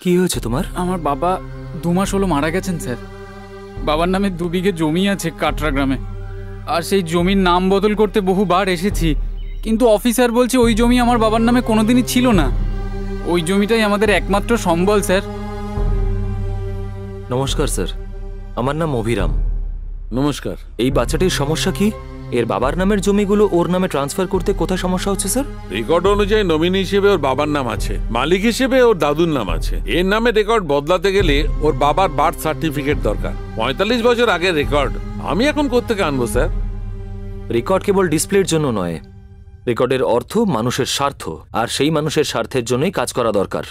কি হয়েছে তোমার? আমার বাবা 2 মাস হলো মারা গেছেন স্যার। বাবার নামে 2 বিঘে জমি আছে কাটরা গ্রামে, আর সেই জমির নাম বদল করতে বহুবার এসেছি, কিন্তু অফিসার বলছে ওই জমি আমার বাবার নামে কোনোদিনই ছিল না। ওই জমিটাই আমাদের একমাত্র সম্বল স্যার। নমস্কার স্যার, আমার নাম অভিরাম। নমস্কার। এই বাচ্চাটির সমস্যা কি? এর বাবার নামের জমিগুলো ওর নামে ট্রান্সফার করতে কোথায় সমস্যা হচ্ছে স্যার? রেকর্ড অনুযায়ী নমিনি হিসেবে ওর বাবার নাম আছে, মালিক হিসেবে ওর দাদুর নাম আছে। এর নামে রেকর্ড বদলাতে গেলে ওর বাবার বার্থ সার্টিফিকেট দরকার। 45 বছর আগের রেকর্ড আমি এখন কোত্থেকে আনবো স্যার? রেকর্ড কেবল ডিসপ্লের জন্য নয়, রেকর্ডের অর্থ মানুষের স্বার্থ, আর সেই মানুষের স্বার্থের জন্যই কাজ করা দরকার।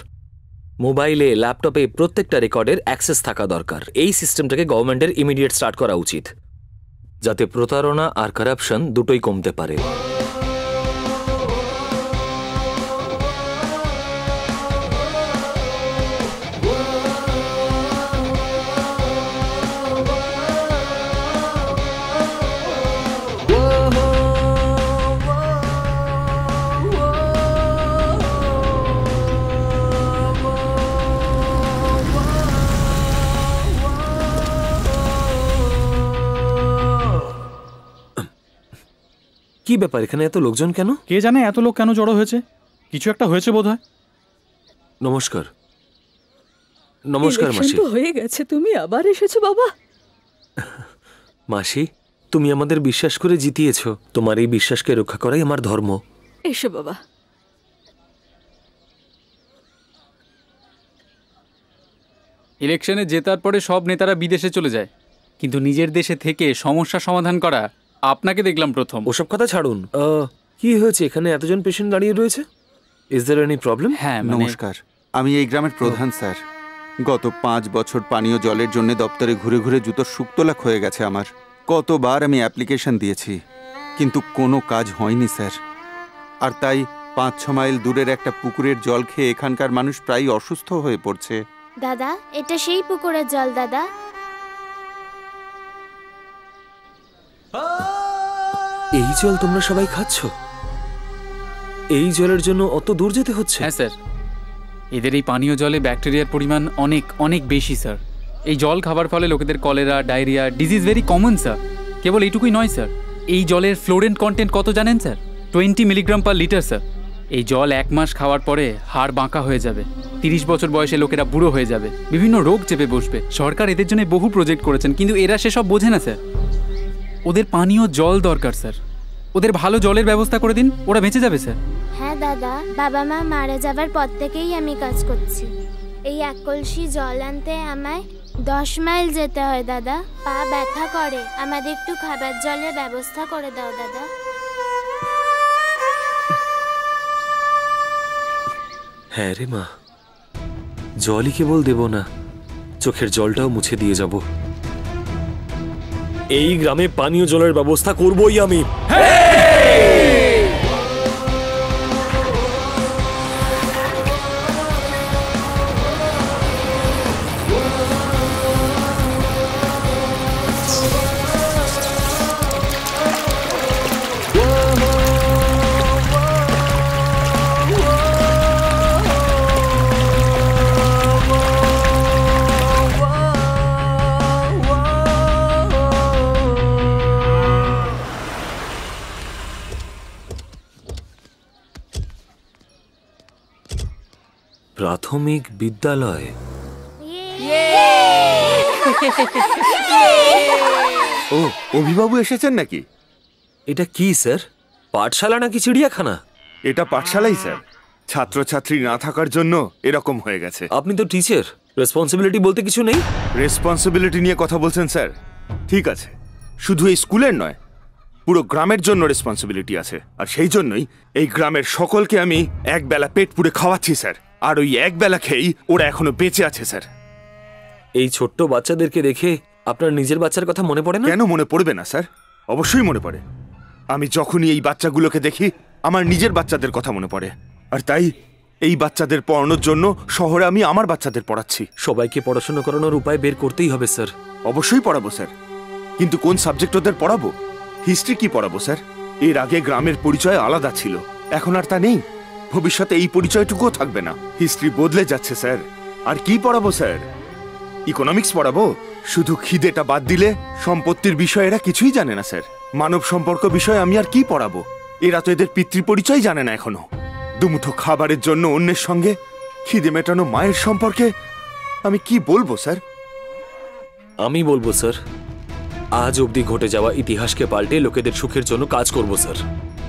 মোবাইলে, ল্যাপটপে প্রত্যেকটা রেকর্ডের অ্যাক্সেস থাকা দরকার। এই সিস্টেমটাকে গভর্নমেন্টের ইমিডিয়েট স্টার্ট করা উচিত, যাতে প্রতারণা আর কারাপশন দুটোই কমতে পারে। কি ব্যাপার, এখানে এত লোকজন কেন? কে জানে এত লোক কেন জড়ো হয়েছে, কিছু একটা হয়েছে বোধহয়। নমস্কার। নমস্কার মাসি। তো হয়ে গেছে, তুমি আবার এসেছো বাবা। মাসি, তুমি আমাদের বিশ্বাস করে জিতিয়েছো। তোমার এই বিশ্বাসকে রক্ষা করাই আমার ধর্ম। এসো বাবা। ইলেকশনে জেতার পরে সব নেতারা বিদেশে চলে যায়, কিন্তু নিজের দেশে থেকে সমস্যা সমাধান করা আপনাকে দেখলাম প্রথম। ওসব কথা ছাড়ুন, কি হয়েছে? এখানে এতজন পেশেন্ট দাঁড়িয়ে রয়েছে। Is there any problem? হ্যাঁ, নমস্কার, আমি এই গ্রামের প্রধান স্যার। গত 5 বছর পানীয় জলের জন্য দপ্তরে ঘুরে ঘুরে জুতোর শুক্তলাখ হয়ে গেছে আমার। কতবার আমি অ্যাপ্লিকেশন দিয়েছি, কিন্তু কোনো কাজ হয়নি স্যার। আর তাই 5-6 মাইল দূরের একটা পুকুরের জল খেয়ে এখানকার মানুষ প্রায় অসুস্থ হয়ে পড়ছে। দাদা, এটা সেই পুকুরের জল দাদা। এই জল তোমরা সবাই খাচ্ছ? এই জলের জন্য অত দূর যেতে হচ্ছে? হ্যাঁ স্যার, এদের এই পানীয় জলে ব্যাকটেরিয়ার পরিমাণ অনেক অনেক বেশি স্যার। এই জল খাবার ফলে লোকেদের cholera, diarrhoea, disease very common sir. কেবল এইটুকুই নয় স্যার, এই জলের ফ্লোরেন্ট কন্টেন্ট কত জানেন sir? 20 milligram per litre sir. এই জল 1 মাস খাওয়ার পরে হাড় বাঁকা হয়ে যাবে, 30 বছর বয়সে লোকেরা বুড়ো হয়ে যাবে, বিভিন্ন রোগ চেপে বসবে। সরকার এদের জন্য বহু প্রজেক্ট করেছেন, কিন্তু এরা সেসব বোঝে না স্যার। ওদের পানীয় জল দরকার স্যার, ওদের ভালো জলের ব্যবস্থা করে দিন, ওরা বেঁচে যাবে স্যার। হ্যাঁ দাদা, বাবা মা মারা যাবার পর থেকেই আমি কাজ করছি। এই 1 কলসি জল আনতে আমায় 10 মাইল যেতে হয় দাদা। পা ব্যথা করে, আমাদের একটু খাবার জলের ব্যবস্থা করে দাও দাদা। হ্যাঁ রে মা, জলই কেবল দেব না, চোখের জলটাও মুছে দিয়ে যাব। এই গ্রামে পানীয় জলের ব্যবস্থা করবই আমি। প্রাথমিক বিদ্যালয়। ও, অভিবাবু এসেছেন নাকি? এটা কি স্যার, পাঠশালা নাকি চিড়িয়াখানা? এটা পাঠশালাই স্যার, ছাত্রছাত্রী না থাকার জন্য এরকম হয়ে গেছে। আপনি তো টিচার, রেসপন্সিবিলিটি বলতে কিছু নেই? রেসপন্সিবিলিটি নিয়ে কথা বলছেন স্যার? ঠিক আছে, শুধু এই স্কুলের নয়, পুরো গ্রামের জন্য রেসপন্সিবিলিটি আছে। আর সেই জন্যই এই গ্রামের সকলকে আমি একবেলা পেট পুড়ে খাওয়াচ্ছি স্যার। আর ওই একবেলা খেয়েই ওরা এখনো বেঁচে আছে স্যার। এই ছোট্ট বাচ্চাদেরকে দেখে আপনার নিজের বাচ্চার কথা মনে পড়ে না? কেন মনে পড়বে না স্যার, অবশ্যই মনে পড়ে। আমি যখনই এই বাচ্চাগুলোকে দেখি আমার নিজের বাচ্চাদের কথা মনে পড়ে। আর তাই এই বাচ্চাদের পড়ানোর জন্য শহরে আমি আমার বাচ্চাদের পড়াচ্ছি। সবাইকে পড়াশোনা করানোর উপায় বের করতেই হবে স্যার। অবশ্যই পড়াবো স্যার, কিন্তু কোন সাবজেক্ট ওদের পড়াবো? হিস্ট্রি কি পড়াবো স্যার? এর আগে গ্রামের পরিচয় আলাদা ছিল, এখন আর তা নেই। ভবিষ্যতে এই পরিচয়টুকুও থাকবে না। হিস্ট্রি বদলে যাচ্ছে স্যার। আর কি পড়াবো স্যার? ইকোনমিক্স পড়াবো? শুধু খিদেটা বাদ দিলে সম্পত্তির বিষয়ে এরা কিছুই জানে না স্যার। মানব সম্পর্ক বিষয়ে আমি আর কি পড়াবো? এরা তো এদের পিতৃ পরিচয় জানে না এখনো। দুমুঠো খাবারের জন্য অন্যের সঙ্গে খিদে মেটানো মায়ের সম্পর্কে আমি কি বলবো স্যার? আমি বলবো স্যার, আজ অবধি ঘটে যাওয়া ইতিহাসকে পাল্টে লোকেদের সুখের জন্য কাজ করব স্যার।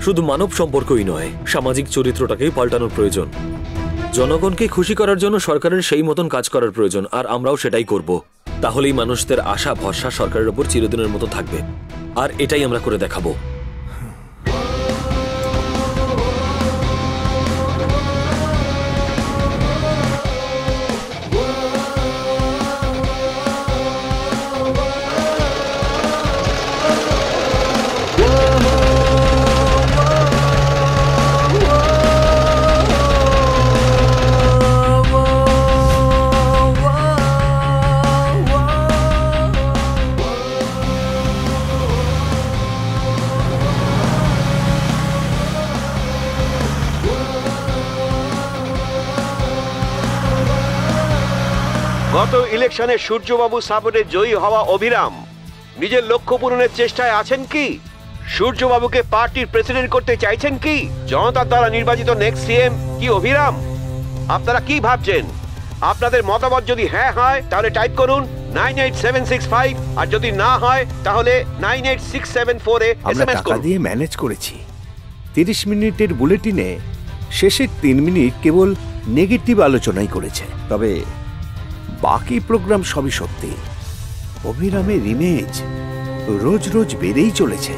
শুধু মানব সম্পর্কই নয়, সামাজিক চরিত্রটাকেই পাল্টানোর প্রয়োজন। জনগণকে খুশি করার জন্য সরকারের সেই মতন কাজ করার প্রয়োজন, আর আমরাও সেটাই করব। তাহলেই মানুষদের আশা ভরসা সরকারের ওপর চিরদিনের মতো থাকবে, আর এটাই আমরা করে দেখাবো। গত ইলেকশনে সূর্যবাবু সাপোর্টে জয়ী হওয়া অভিরাম নিজের লক্ষ্য পূরণের চেষ্টায় আছেন কি? সূর্যবাবুকে পার্টির প্রেসিডেন্ট করতে চাইছেন কি? জনতার দ্বারা নির্বাচিত নেক্সট সিএম কি অভিরাম? আপনারা কি ভাবছেন? আপনাদের মতামত যদি হ্যাঁ হয় তাহলে টাইপ করুন 98765, আর যদি না হয় তাহলে 98674 এ এসএমএস করুন। টাকা দিয়ে ম্যানেজ করেছি। 30 মিনিটের বুলেটিনে শেষের 3 মিনিট কেবল নেগেটিভ আলোচনাই করেছে। তবে বাকি প্রোগ্রাম সবই সত্যি। অভিরামের ইমেজ রোজ রোজ বেড়েই চলেছে।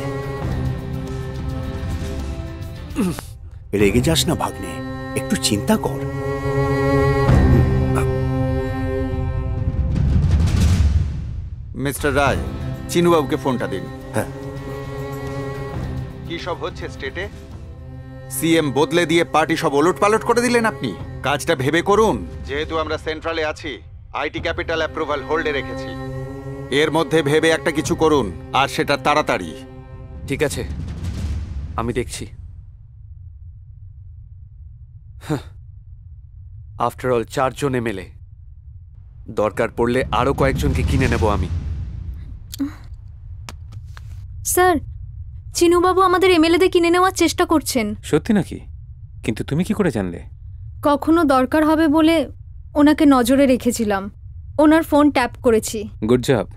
রেগে যাস না ভাগ্নে, একটু চিন্তা কর। মিস্টার রায়, চিনুবাবুকে ফোনটা দিন। হ্যাঁ। কি সব হচ্ছে স্টেটে? সিএম বদলে দিয়ে পার্টি সব ওলট পালট করে দিলেন আপনি। কাজটা ভেবে করুন। যেহেতু আমরা সেন্ট্রালে আছি, আইটি ক্যাপিটাল অ্যাপ্রুভাল হোল্ডে রেখেছি। এর মধ্যে ভেবে একটা কিছু করুন, আর সেটা তাড়াতাড়ি। ঠিক আছে, আমি দেখছি। আফটার অল 4 জন এমএলএ, দরকার পড়লে আরো কয়েকজনকে কিনে নেব আমি। স্যার, চিনুবাবু আমাদের এমএলএদের কিনে নেওয়ার চেষ্টা করছেন। সত্যি নাকি? কিন্তু তুমি কি করে জানলে? কখনো দরকার হবে বলে ওনাকে নজরে রেখেছিলাম, ওনার ফোন ট্যাপ করেছি। গুড জব,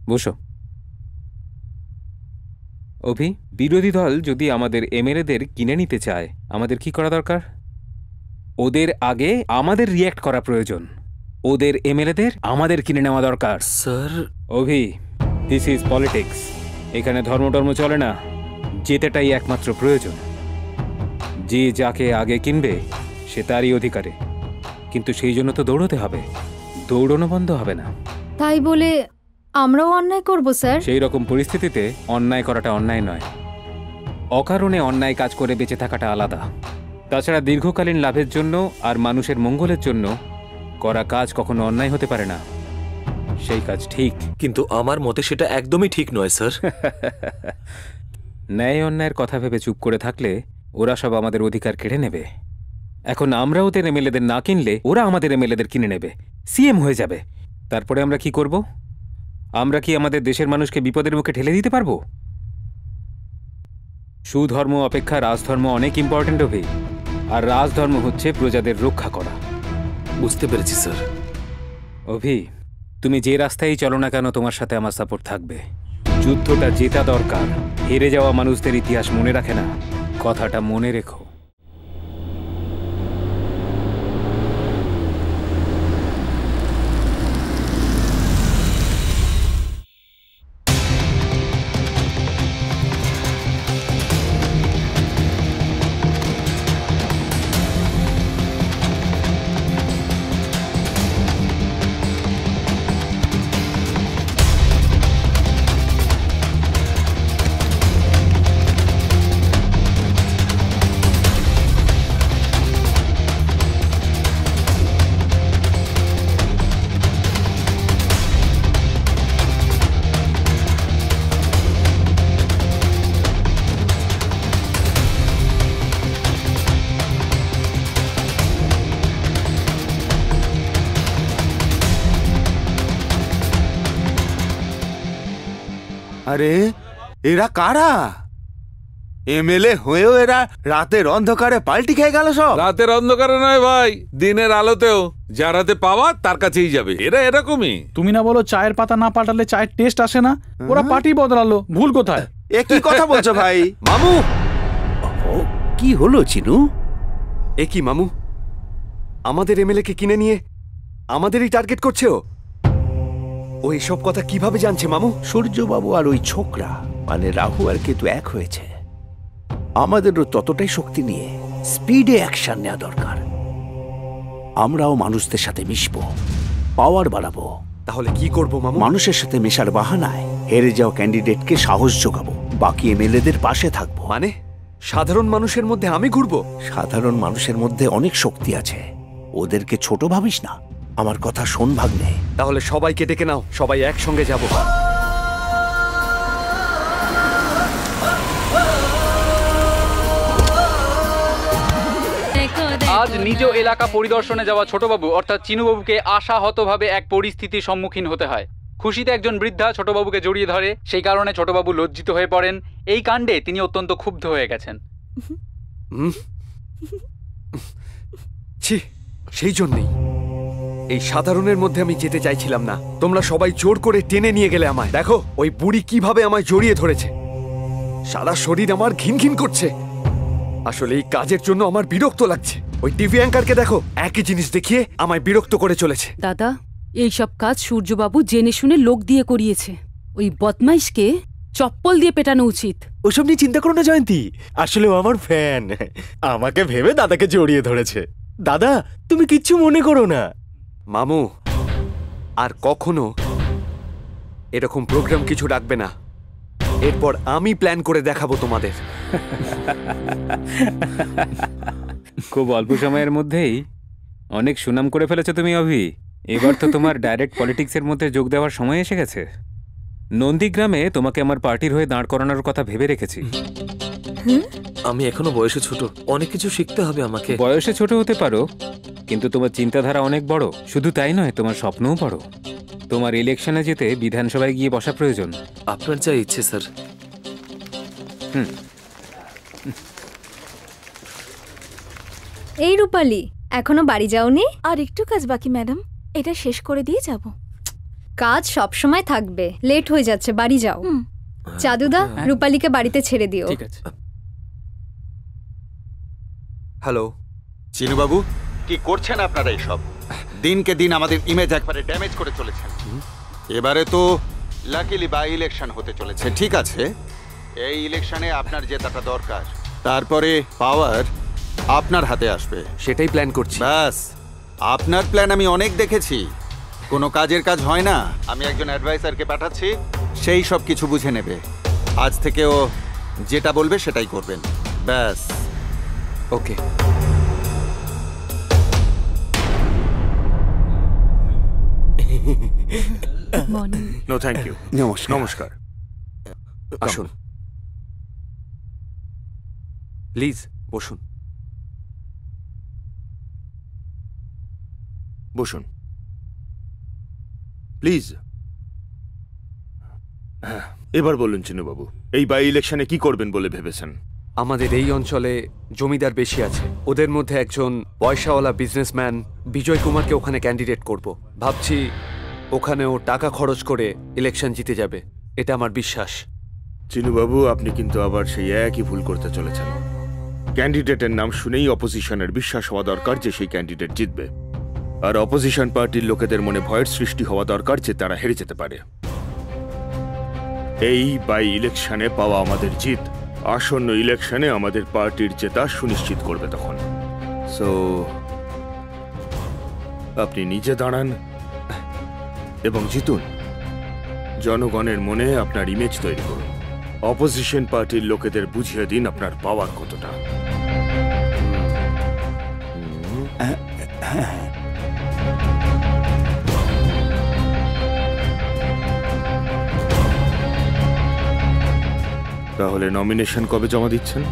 বসো। অভি, বিরোধী দল যদি আমাদের এমএলএদের কিনে নিতে চায়, আমাদের কি করা দরকার? ওদের আগে আমাদের রিয়্যাক্ট করা প্রয়োজন। ওদের এমএলএদের আমাদের কিনে নেওয়া দরকার। Sir, Abhi, this is politics. এখানে ধর্ম চলে না, জেতেটাই একমাত্র প্রয়োজন। যে যাকে আগে কিনবে সে তারই অধিকারে, কিন্তু সেই জন্য তো দৌড়তে হবে, দৌড়ানো বন্ধ হবে না। তাই বলে আমরাও অন্যায় করব স্যার? সেই রকম পরিস্থিতিতে অন্যায় করাটা অন্যায় নয়, অকারণে অন্যায় কাজ করে বেঁচে থাকাটা আলাদা। তাছাড়া দীর্ঘকালীন লাভের জন্য আর মানুষের মঙ্গলের জন্য করা কাজ কখনো অন্যায় হতে পারে না, সেই কাজ ঠিক। কিন্তু আমার মতে সেটা একদমই ঠিক নয় স্যার। ন্যায় অন্যায়ের কথা ভেবে চুপ করে থাকলে ওরা সব আমাদের অধিকার কেড়ে নেবে। এখন আমরা ওদের এমএলএদের না কিনলে ওরা আমাদের এমএলএদের কিনে নেবে, সিএম হয়ে যাবে। তারপরে আমরা কি করব? আমরা কি আমাদের দেশের মানুষকে বিপদের মুখে ঠেলে দিতে পারবো? সুধর্ম অপেক্ষা রাজধর্ম অনেক ইম্পর্টেন্ট অভি, আর রাজধর্ম হচ্ছে প্রজাদের রক্ষা করা। বুঝতে পেরেছি স্যার। অভি, তুমি যে রাস্তায় চলো না কেন, তোমার সাথে আমার সাপোর্ট থাকবে। যুদ্ধটা জেতা দরকার, হেরে যাওয়া মানুষদের ইতিহাস মনে রাখে না, কথাটা মনে রেখো। আরে এরা কারা? এমএলএ হয়েও এরা রাতের অন্ধকারে পাল্টি খেয়ে গেল সব। রাতের অন্ধকারে নয় ভাই, দিনের আলোতেও যার হাতে পাওয়া তার কাছেই যাবে। এরা এরকমই। তুমি না বলো চায়ের পাতা না পাল্টালে চায়ের টেস্ট আসে না? ওরা পার্টি বদলালো, ভুল কোথায়? এ কি কথা বলছো ভাই? মামু, কি হলো চিনু? এ কি মামু, আমাদের এমএলএ কে কিনে নিয়ে আমাদেরই টার্গেট করছে ও এসব কথা কিভাবে জানছে মামু? সূর্যবাবু আর ওই ছোকরা মানে রাহু আর কেতু এক হয়েছে। আমাদেরও ততটাই শক্তি নিয়ে স্পিডে অ্যাকশন নেওয়া দরকার। আমরাও মানুষদের সাথে মিশবো, পাওয়ার বাড়াবো। তাহলে কি করব মামু? মানুষের সাথে মেশার বাহানায় হেরে যাওয়া ক্যান্ডিডেটকে সাহস যোগাবো, বাকি এমএলএদের পাশে থাকবো। মানে সাধারণ মানুষের মধ্যে আমি ঘুরবো? সাধারণ মানুষের মধ্যে অনেক শক্তি আছে, ওদেরকে ছোট ভাবিস না। আমার কথা শোন ভাগ্নে। তাহলে সবাইকে ডেকে নাও, সবাই একসঙ্গে যাব। আজ নিজ এলাকা পরিদর্শনে যাওয়া ছোটবাবু অর্থাৎ চিনুবাবুকে আশাহতভাবে এক পরিস্থিতির সম্মুখীন হতে হয়। খুশিতে একজন বৃদ্ধা ছোটবাবুকে জড়িয়ে ধরে, সেই কারণে ছোটবাবু লজ্জিত হয়ে পড়েন। এই কাণ্ডে তিনি অত্যন্ত ক্ষুব্ধ হয়ে গেছেন। ছি, সেই জন্যই এই সাধারণের মধ্যে আমি যেতে চাইছিলাম না। তোমরা সবাই জোর করে টেনে নিয়ে গেলে আমায়। দেখো ওই বুড়ি কিভাবে আমায় জড়িয়ে ধরেছে, সারা শরীর আমার ঘিন ঘিন করছে। আসলে এই কাজের জন্য আমার বিরক্ত লাগছে। ওই টিভি অ্যাঙ্কারকে দেখো, একই জিনিস দেখিয়ে আমায় বিরক্ত করে চলেছে। দাদা, এই সব কাজ সূর্যবাবু জেনে শুনে লোক দিয়ে করিয়েছে। ওই বদমাইশকে চপ্পল দিয়ে পেটানো উচিত। ওসব নিয়ে চিন্তা করো না জয়ন্তী, আসলে ও আমার ফ্যান। আমাকে ভেবে দাদাকে জড়িয়ে ধরেছে। দাদা তুমি কিচ্ছু মনে করো না। মামু, আর কখনো এরকম প্রোগ্রাম কিছু রাখবে না। এরপর আমি প্ল্যান করে দেখাবো তোমাদের। খুব অল্প সময়ের মধ্যেই অনেক সুনাম করে ফেলেছো তুমি অভি। এবার তো তোমার ডাইরেক্ট পলিটিক্সের মধ্যে যোগ দেওয়ার সময় এসে গেছে। নন্দীগ্রামে তোমাকে আমার পার্টির হয়ে দাঁড় করানোর কথা ভেবে রেখেছি। আমি এখনো বয়সে ছোট, অনেক কিছু শিখতে হবে আমাকে। বয়সে ছোট হতে পারো, কিন্তু তোমার চিন্তাধারা অনেক বড়। শুধু তাই নয়, তোমার স্বপ্নও বড়। তোমার ইলেকশনে যেতে বিধানসভায় গিয়ে বসা প্রয়োজন। আপনার যা ইচ্ছে স্যার। এই রূপালী, এখনো বাড়ি যাওনি? আর একটু কাজ বাকি ম্যাডাম, এটা শেষ করে দিয়ে যাব। কাজ সব সময় থাকবে, লেট হয়ে যাচ্ছে, বাড়ি যাও। চাদুদা, রূপালীকে বাড়িতে ছেড়ে দিও। ঠিক আছে। হ্যালো চিনুবাবু, কি করছেন আপনারা? এইসব দিনকে দিন আমাদের ইমেজ একবারে ড্যামেজ করে চলেছেন। এবারে তো লাকিলি বাই ইলেকশন হতে চলেছে, ঠিক আছে? এই ইলেকশনে আপনার জেতাটা দরকার, তারপরে পাওয়ার আপনার হাতে আসবে। সেটাই প্ল্যান করছি। ব্যাস, আপনার প্ল্যান আমি অনেক দেখেছি। কোনো কাজের কাজ হয় না। আমি একজন অ্যাডভাইসারকে পাঠাচ্ছি, সেই সব কিছু বুঝে নেবে। আজ থেকে ও যেটা বলবে সেটাই করবেন, ব্যাস। ওকে। No thank you. নমস্কার। আসুন প্লিজ, বসুন। বসুন প্লিজ। এবার বলুন চিনুবাবু, এই বাই ইলেকশনে কি করবেন বলে ভেবেছেন? আমাদের এই অঞ্চলে জমিদার বেশি আছে, ওদের মধ্যে একজন পয়সাওয়ালা বিজনেসম্যান বিজয় কুমারকে ওখানে ক্যান্ডিডেট করব। ভাবছি ওখানেও টাকা খরচ করে ইলেকশন জিতে যাবে, এটা আমার বিশ্বাস। চিনুবাবু, আপনি কিন্তু আবার সেই একই ভুল করতে চলেছেন। ক্যান্ডিডেটের নাম শুনেই অপোজিশনের বিশ্বাস হওয়া দরকার যে সেই ক্যান্ডিডেট জিতবে, আর অপোজিশন পার্টির লোকেদের মনে ভয়ের সৃষ্টি হওয়া দরকার যে তারা হেরে যেতে পারে। এই বাই ইলেকশনে পাওয়া আমাদের জিত আসন্ন ইলেকশনে আমাদের পার্টির জেতা সুনিশ্চিত করবে। তখন সো আপনি নিজে দাঁড়ান এবং জিতুন। জনগণের মনে আপনার ইমেজ তৈরি করুন। অপোজিশন পার্টির লোকেদের বুঝিয়ে দিন আপনার পাওয়ার কতটা। তাহলে নমিনেশন কবে জমা দিচ্ছেন?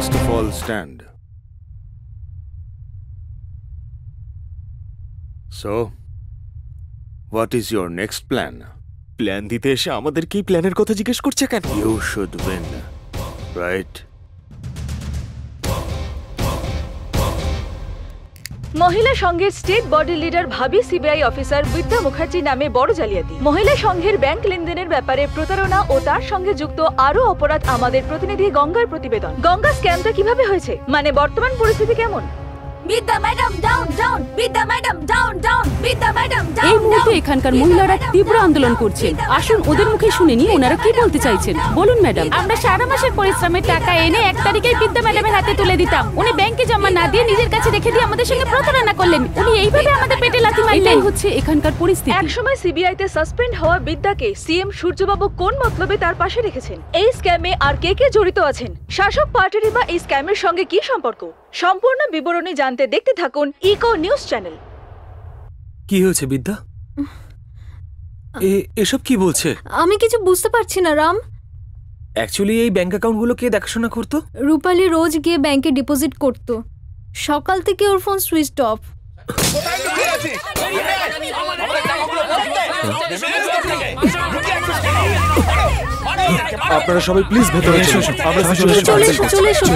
First of all, stand. So, what is your next plan? Plan দিতে এসে আমাদের কি প্ল্যানের কথা জিজ্ঞেস করছে কেন? You should win, right? মহিলা সংঘের স্টেট বডি লিডার ভাবি সিবিআই অফিসার বিদ্যা মুখার্জি নামে বড় জালিয়াতি। মহিলা সংঘের ব্যাংক লেনদেনের ব্যাপারে প্রতারণা ও তার সঙ্গে যুক্ত আরো অপরাধ আমাদের প্রতিনিধি গঙ্গার প্রতিবেদন। গঙ্গা স্ক্যামটা কিভাবে হয়েছে, মানে বর্তমান পরিস্থিতি কেমন? বিদ্যা ম্যাডাম ডাউন ডাউন, বিদ্যা ম্যাডাম ডাউন ডাউন, বিদ্যা ম্যাডাম ডাউন। এই মুহূর্তে এখানকার মহিলারা তীব্র আন্দোলন করছেন। আসুন ওদের মুখে শুনে নি ওনারা কি বলতে চাইছেন। বলুন ম্যাডাম। আমরা সারা মাসের পরিশ্রমের টাকা এনে 1 তারিখেই বিদ্যা ম্যাডামের হাতে তুলে দিতাম। উনি ব্যাংকে জমা না দিয়ে নিজের কাছে রেখে দিয়ে আমাদের সঙ্গে প্রতারণা করলেন। উনি এইভাবে আমাদের পেটে লাথি মারলেন। এটাই হচ্ছে এখানকার পরিস্থিতি। একসময় সিবিআই তে সাসপেন্ড হওয়া বিদ্যাকে সিএম সূর্যবাবু কোন মতলবে তার পাশে রেখেছেন? এই স্ক্যামে আর কে কে জড়িত আছেন? শাসক পার্টির বা এই স্ক্যামের সঙ্গে কি সম্পর্ক? সম্পূর্ণ বিবরণী জানতে দেখতে থাকুন ইকো নিউজ চ্যানেল। কি হয়েছে বিদ্যা? এসব কি বলছে? আমি কিছু বুঝতে পারছি না রাম। অ্যাকচুয়ালি এই ব্যাংক অ্যাকাউন্টগুলো কে দেখাশোনা করতো? রূপালী রোজ গিয়ে ব্যাংকে ডিপোজিট করত। সকাল থেকে ওর ফোন সুইচ অফ। আপনারা সবাই প্লিজ ভেতরে এসো। আমরা চলে এসো।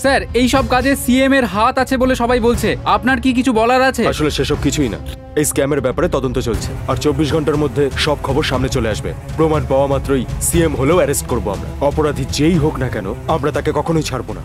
স্যার এই সব কাজে সিএম এর হাত আছে বলে সবাই বলছে, আপনার কি কিছু বলার আছে? আসলে সেসব কিছুই না, এই স্ক্যামের ব্যাপারে তদন্ত চলছে আর 24 ঘন্টার মধ্যে সব খবর সামনে চলে আসবে। প্রমাণ পাওয়া মাত্রই সিএম হলেও অ্যারেস্ট করব আমরা। অপরাধী যেই হোক না কেন আমরা তাকে কখনোই ছাড়বো না।